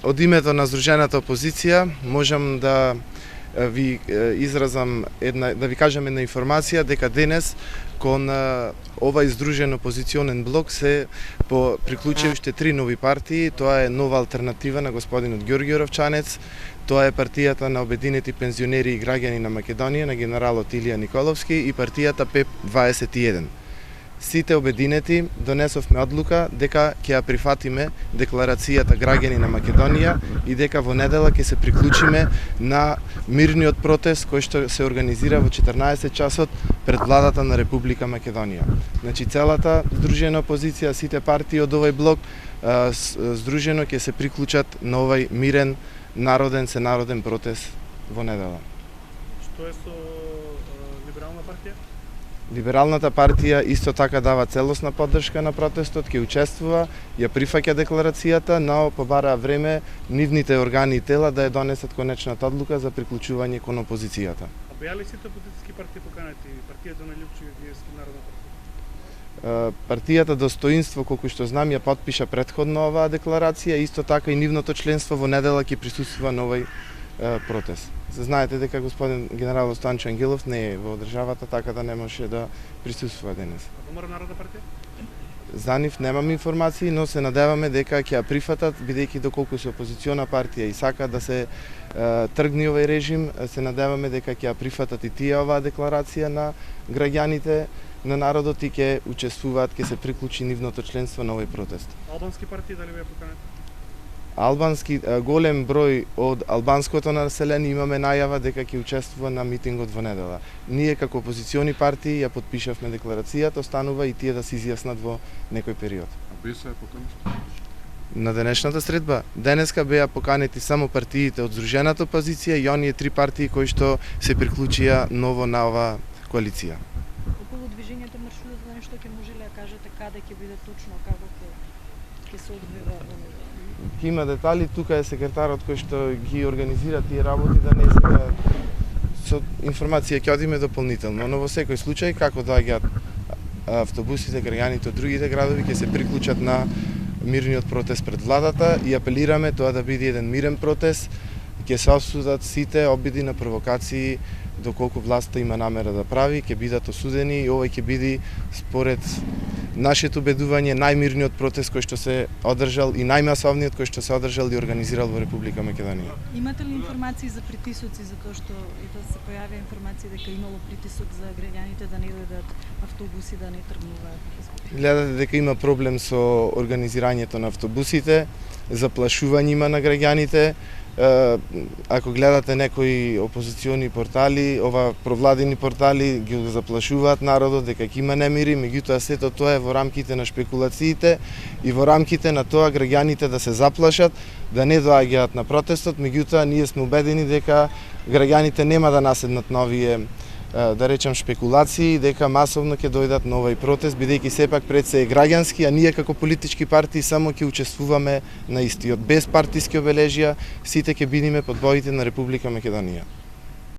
Од името на Здружената опозиција можам да ви изразам да ви кажам една информација дека денес кон овај здружен опозиционен блок се приклучи уште 3 нови партии. Тоа е Нова алтернатива на господинот Ѓорѓе Оравчанец, тоа е партијата на обединети пензионери и граѓани на Македонија на генералот Илија Николовски и партијата ПЕП 21. Сите обединети донесовме одлука дека ќе ја прифатиме декларацијата граѓани на Македонија и дека во недела ќе се приклучиме на мирниот протест кој што се организира во 14 часот пред владата на Република Македонија. Значи целата здружена опозиција, сите партии од овој блок здружено ќе се приклучат на овај мирен народен сенароден протест во недела. Што е со либерална партија? Либералната партија исто така дава целосна поддршка на протестот, ќе учествува, ја прифаќа декларацијата, но побара време нивните органи и тела да ја донесат конечната одлука за приклучување кон опозицијата. А беа ли сите политички партии поканети? Партијата на Љупчо Илиевски, Народна партија? Партијата Достоинство, колку што знам, ја потпиша претходно оваа декларација, исто така и нивното членство во недела ќе присуствува на овој протест. Знаете дека господин генерал Станчо Ангелов не е во државата, така да не може да присуствува денес. А помара Народна партија? За нив немам информации, но се надеваме дека ќе ја прифатат, бидејќи доколку се опозициона партија и сака да се тргне овој режим, се надеваме дека ќе ја прифатат и тие оваа декларација на граѓаните на народот и ќе учествуваат, ќе се приклучи нивното членство на овој протест. Албански партии дали беа поканети? Албански голем број од албанското население имаме најава дека ќе учествува на митингот во недела. Ние како опозициони партии ја потпишавме декларацијата, останува и тие да се изјаснат во некој период. А БС е поканет? На денешната средба денеска беа поканети само партиите од здружената опозиција и оние 3 партии кои што се приклучија ново на оваа коалиција. Околу движењето маршрутот нешто ќе може ли да кажете каде ќе биде точно, како ќе се одвива? Има детали, тука е секретарот кој што ги организира тие работи, да не сега со информација ќе одиме дополнително, но во секој случај како доаѓаат автобусите, граѓаните од другите градови ќе се приклучат на мирниот протест пред владата и апелираме тоа да биде еден мирен протест, ќе се осудат сите обиди на провокации доколку власта има намера да прави, ќе бидат осудени и овој ќе биде според нашето убедување најмирниот протест кој што се одржал и најмасовниот кој што се одржал и организирал во Република Македонија. Имате ли информации за притисоци за тоа што и да се појавија информации дека имало притисок за граѓаните да не дојдат автобуси да не тргнуваат? Гледате дека има проблем со организирањето на автобусите, заплашување има на граѓаните. Ако гледате некои опозициони портали, ова провладени портали ги заплашуваат народот дека ќе има немири, меѓутоа сето тоа е во рамките на шпекулациите и во рамките на тоа граѓаните да се заплашат, да не доаѓаат на протестот, меѓутоа ние сме убедени дека граѓаните нема да наседнат на овие да речем шпекулации, дека масовно ќе дојдат на овој протест, бидејќи сепак пред се е граѓански, а ние како политички партии само ќе учествуваме на истиот. Без партиски обележја, сите ќе бидеме под боите на Република Македонија.